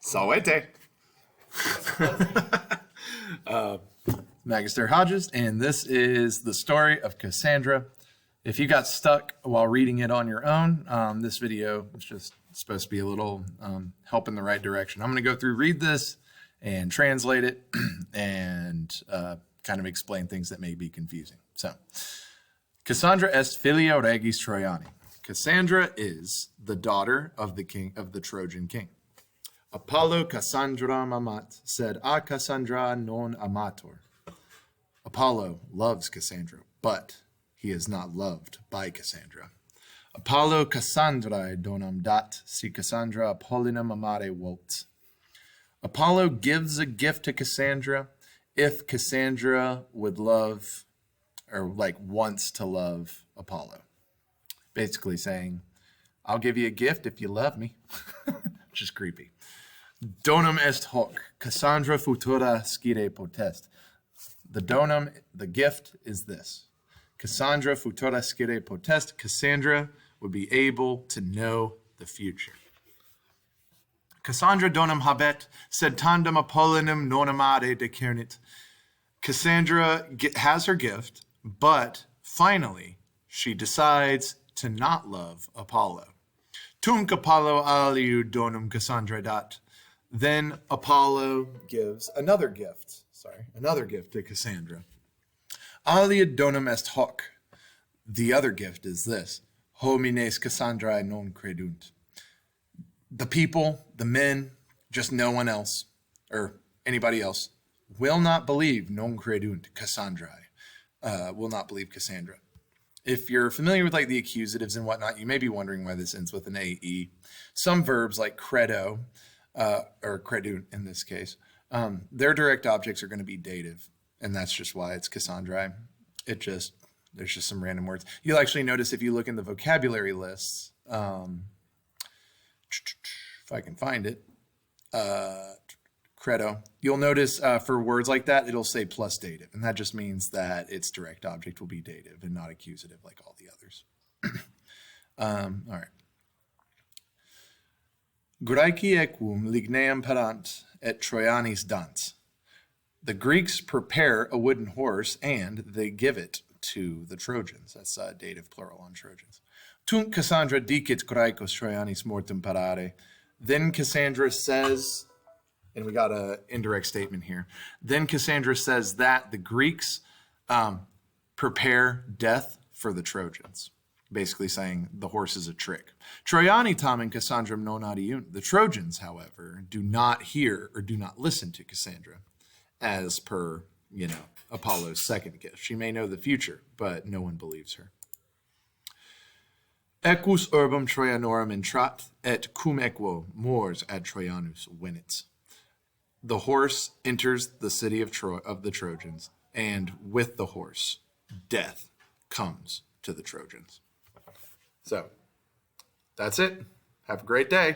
Salvete. Magister Hodges, and this is the story of Cassandra. If you got stuck while reading it on your own, this video is just supposed to be a little help in the right direction. I'm going to go through, read this, and translate it, and kind of explain things that may be confusing. So, Cassandra est filia regis Trojani. Cassandra is the daughter of the king of the Trojan king. Apollo Cassandram amat, sed a Cassandra non amator. Apollo loves Cassandra, but he is not loved by Cassandra. Apollo Cassandrae donam dat, si Cassandra Apollinum amare volt. Apollo gives a gift to Cassandra if Cassandra would love, or wants to love Apollo. Basically saying, I'll give you a gift if you love me. Which is creepy. Donum est hoc, Cassandra futura scire potest. The donum, the gift, is this. Cassandra futura scire potest. Cassandra would be able to know the future. Cassandra donum habet, sed tandem Apollinum non amare decernit. Cassandra has her gift, but finally she decides to not love Apollo. Tunc Apollo aliud donum Cassandra dat. Then Apollo gives another gift to Cassandra. Aliud donum est hoc. The other gift is this. Homines Cassandrae non credunt. The people, the men, just no one else, or anybody else, will not believe non credunt Cassandrae. Will not believe Cassandra. If you're familiar with the accusatives and whatnot, you may be wondering why this ends with an AE. Some verbs like credo, or credunt in this case, their direct objects are going to be dative, and that's just why it's Cassandrae. There's just some random words. You'll actually notice if you look in the vocabulary lists, if I can find it, credo, you'll notice for words like that, it'll say plus dative, and that just means that its direct object will be dative and not accusative like all the others. All right. Graeci equum ligneam parant et Trojanis dant. The Greeks prepare a wooden horse and they give it to the Trojans. That's dative plural on Trojans. Tunc Cassandra dicit Graecos Trojanis mortem parare. Then Cassandra says, and we got an indirect statement here. Then Cassandra says that the Greeks prepare death for the Trojans. Basically saying the horse is a trick. Trojani tamen Cassandram non adiunt. The Trojans, however, do not hear or do not listen to Cassandra, as per, Apollo's second gift. She may know the future, but no one believes her. Equus urbum Trojanorum intrat, et cum equo mors ad Trojanus venit. The horse enters the city of the Trojans, and with the horse, death comes to the Trojans. So, that's it. Have a great day.